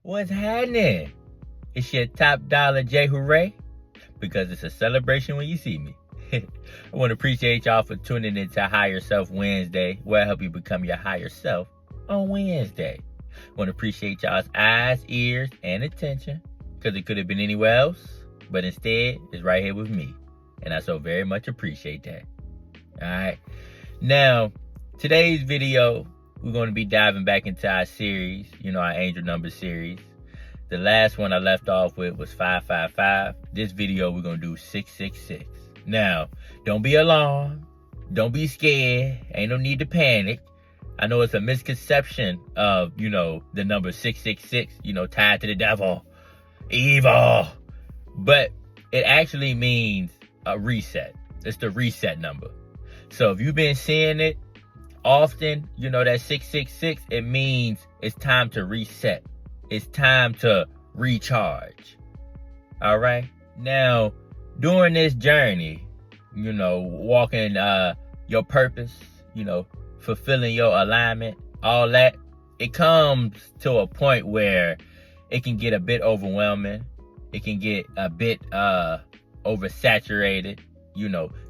What's happening? It's your top dollar JayHooray, because it's a celebration when you see me. I want to appreciate y'all for tuning into Higher Self Wednesday, where I help you become your higher self on Wednesday. I want to appreciate y'all's eyes, ears, and attention, because it could have been anywhere else, but instead, it's right here with me. And I so very much appreciate that. Alright. Now, today's video, we're going to be diving back into our series, our angel number series. The last one I left off with was 555. This video, we're going to do 666. Now, don't be alarmed. Don't be scared. Ain't no need to panic. I know it's a misconception of, the number 666, tied to the devil, evil. But it actually means a reset. It's the reset number. So if you've been seeing it often, that 666, it means it's time to reset. It's time to recharge. All right. Now, during this journey, walking your purpose, fulfilling your alignment, all that, it comes to a point where it can get a bit overwhelming. It can get a bit oversaturated,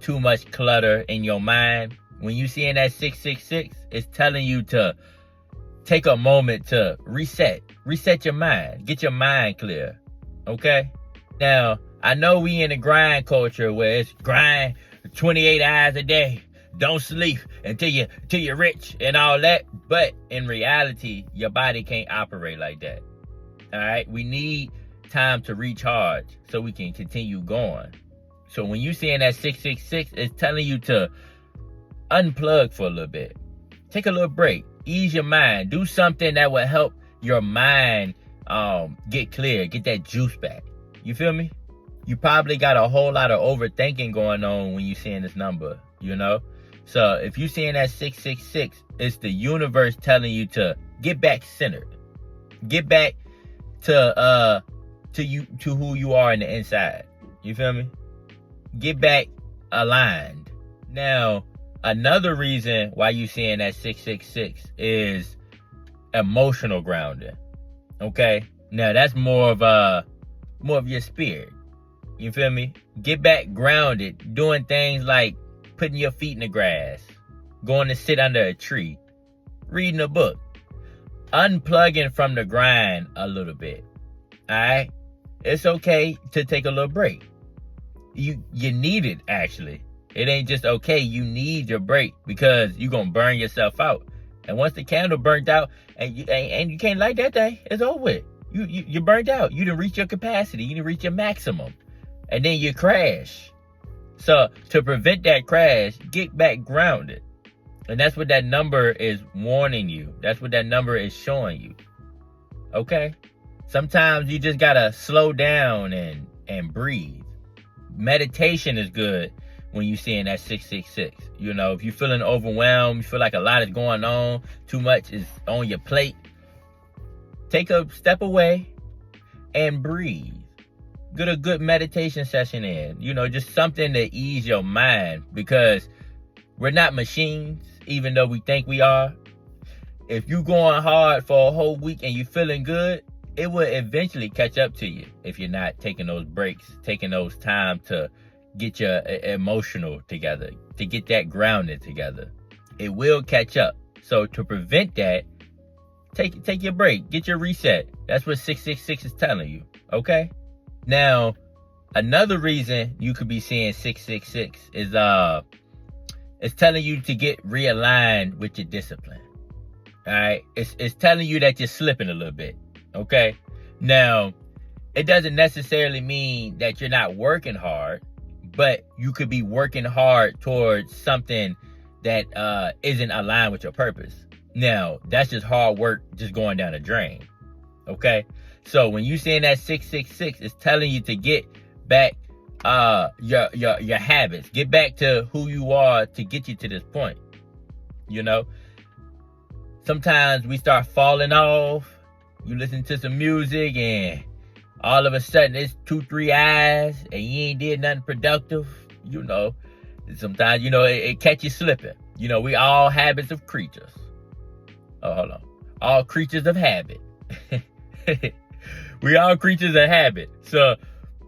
too much clutter in your mind. When you seeing that 666, it's telling you to take a moment to reset your mind, get your mind clear. Okay. Now, I know we in a grind culture where it's grind 28 hours a day, don't sleep until you're rich and all that. But in reality, your body can't operate like that. All right. We need time to recharge so we can continue going. So when you seeing that 666, it's telling you to unplug for a little bit. Take a little break. Ease your mind. Do something that will help your mind get clear, get that juice back. You feel me? You probably got a whole lot of overthinking going on when you seeing this number, So if you seeing that 666, it's the universe telling you to get back centered. Get back to who you are in the inside. You feel me? Get back aligned. Now, another reason why you seeing that 666 is emotional grounding. Okay? Now, that's more of your spirit. You feel me? Get back grounded, doing things like putting your feet in the grass, going to sit under a tree, reading a book, unplugging from the grind a little bit. All right? It's okay to take a little break. You need it, actually. It ain't just okay. You need your break because you're going to burn yourself out. And once the candle burnt out and you can't light that thing, it's over with. You burnt out. You didn't reach your capacity. You didn't reach your maximum. And then you crash. So to prevent that crash, get back grounded. And that's what that number is warning you. That's what that number is showing you. Okay? Sometimes you just got to slow down and breathe. Meditation is good when you seeing that 666. If you're feeling overwhelmed, you feel like a lot is going on, too much is on your plate, take a step away and breathe. Get a good meditation session in. Just something to ease your mind, because we're not machines, even though we think we are. If you're going hard for a whole week and you're feeling good, it will eventually catch up to you if you're not taking those breaks, taking those time to get your emotional together, to get that grounded together. It will catch up. So to prevent that, take your break, get your reset. That's what 666 is telling you. Okay? Now, another reason you could be seeing 666 is it's telling you to get realigned with your discipline. All right? It's telling you that you're slipping a little bit. Okay? Now, it doesn't necessarily mean that you're not working hard, but you could be working hard towards something that isn't aligned with your purpose. Now, that's just hard work just going down the drain. Okay? So when you seeing that 666, it's telling you to get back your habits. Get back to who you are to get you to this point. Sometimes we start falling off. You listen to some music and all of a sudden it's 2-3 hours and you ain't did nothing productive. Sometimes, it catch you slipping. We all habits of creatures. Oh, hold on. All creatures of habit. We all creatures of habit. So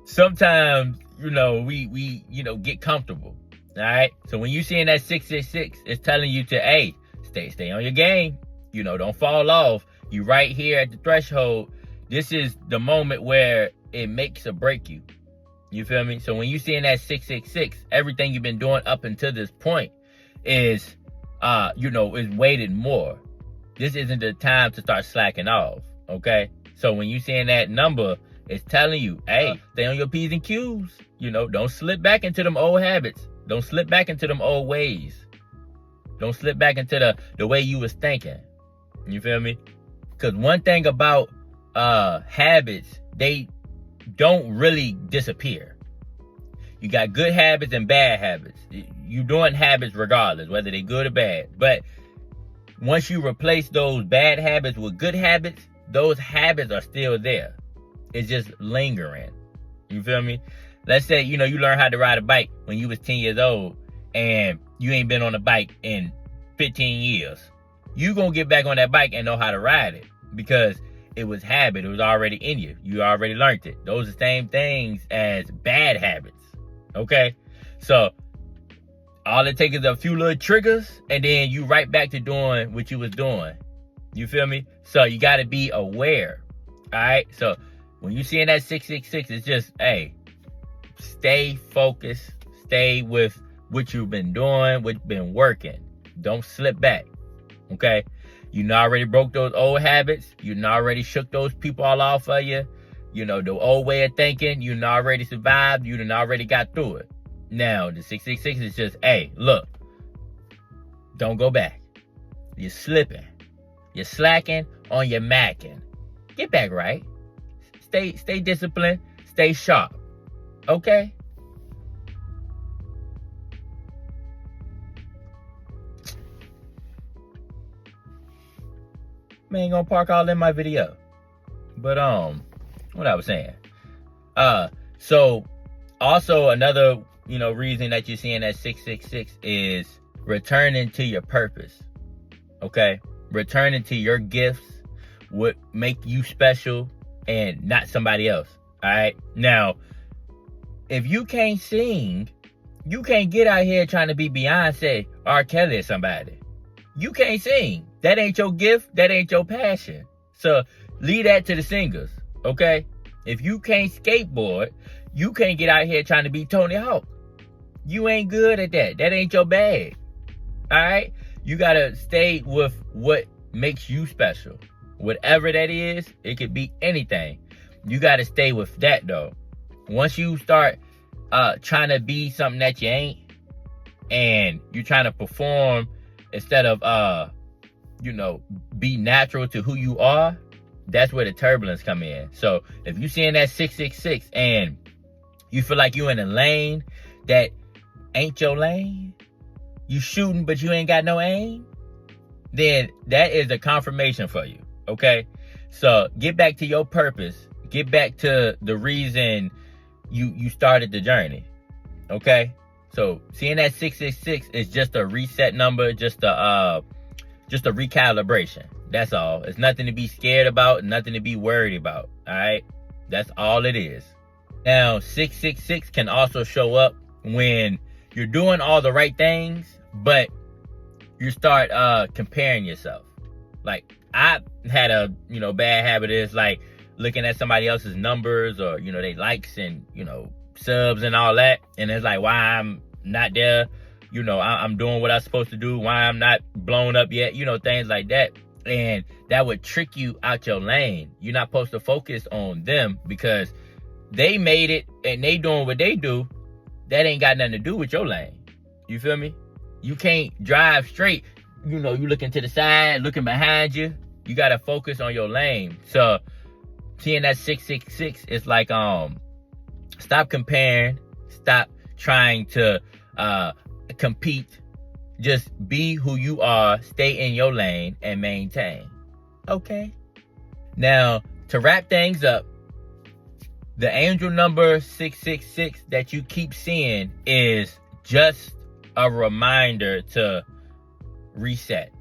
sometimes, we get comfortable. All right. So when you seeing that 666, it's telling you to, hey, stay on your game. Don't fall off. You right here at the threshold. This is the moment where it makes or break you. You feel me? So when you seeing that 666, everything you've been doing up until this point is, is weighted more. This isn't the time to start slacking off. Okay. So when you seeing that number, it's telling you, hey, stay on your P's and Q's. Don't slip back into them old habits. Don't slip back into them old ways. Don't slip back into the way you was thinking. You feel me? Because one thing about habits, they don't really disappear. You got good habits and bad habits. You doing habits regardless, whether they're good or bad. But once you replace those bad habits with good habits, those habits are still there. It's just lingering. You feel me? Let's say, you learn how to ride a bike when you was 10 years old and you ain't been on a bike in 15 years. You gonna get back on that bike and know how to ride it because it was habit. It was already in you. You already learned it. Those are the same things as bad habits. Okay? So all it takes is a few little triggers and then you right back to doing what you was doing. You feel me? So you got to be aware. All right? So when you seeing that 666, it's just, hey, stay focused. Stay with what you've been doing, what's been working. Don't slip back. Okay? You already broke those old habits. You already shook those people all off of you. The old way of thinking, you already survived. You already got through it. Now, the 666 is just, hey, look. Don't go back. You're slipping. You're slacking on your macking. Get back right. Stay disciplined. Stay sharp. Okay? Man, ain't gonna park all in my video. But what I was saying. So also another, reason that you're seeing that 666 is returning to your purpose. Okay? Returning to your gifts, what make you special and not somebody else. All right? Now, if you can't sing, you can't get out here trying to be Beyonce, R. Kelly, or somebody. You can't sing. That ain't your gift. That ain't your passion. So leave that to the singers. Okay? If you can't skateboard, you can't get out here trying to be Tony Hawk. You ain't good at that. That ain't your bag. All right? You got to stay with what makes you special. Whatever that is, it could be anything. You got to stay with that, though. Once you start trying to be something that you ain't, and you're trying to perform instead of, be natural to who you are, that's where the turbulence come in. So if you seeing that 666 and you feel like you in a lane that ain't your lane, you shooting but you ain't got no aim, then that is a confirmation for you. Okay? So get back to your purpose. Get back to the reason you started the journey. Okay? So seeing that 666 is just a reset number, just a recalibration. That's all. It's nothing to be scared about, nothing to be worried about. All right? That's all it is. Now, 666 can also show up when you're doing all the right things, but you start comparing yourself. Like, I had a, bad habit is like looking at somebody else's numbers or, they likes and, subs and all that. And it's like, why I'm not there. I'm doing what I'm supposed to do. Why I'm not blown up yet. Things like that. And that would trick you out your lane. You're not supposed to focus on them because they made it and they doing what they do. That ain't got nothing to do with your lane. You feel me? You can't drive straight. You looking to the side, looking behind you. You got to focus on your lane. So seeing that 666, it's like, stop comparing. Stop trying to compete. Just be who you are, stay in your lane, and maintain. Okay? Now, to wrap things up, the angel number 666 that you keep seeing is just a reminder to reset.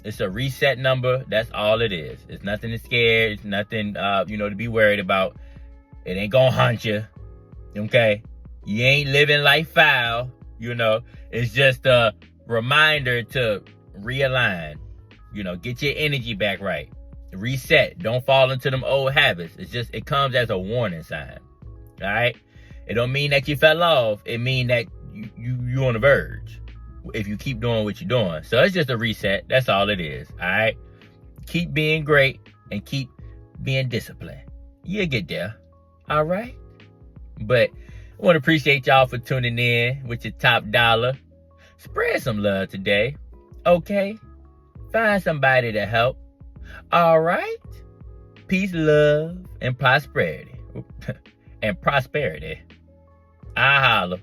It's a reset number. That's all it is. It's nothing to scare. It's nothing, to be worried about. It ain't gonna haunt you. Okay? You ain't living life foul. It's just a reminder to realign. Get your energy back right. Reset. Don't fall into them old habits. It comes as a warning sign. All right? It don't mean that you fell off. It mean that you on the verge if you keep doing what you're doing. So it's just a reset. That's all it is. All right? Keep being great and keep being disciplined. You'll get there. All right? But I want to appreciate y'all for tuning in with your top dollar. Spread some love today. Okay? Find somebody to help. All right? Peace, love, and prosperity. And prosperity. I holla.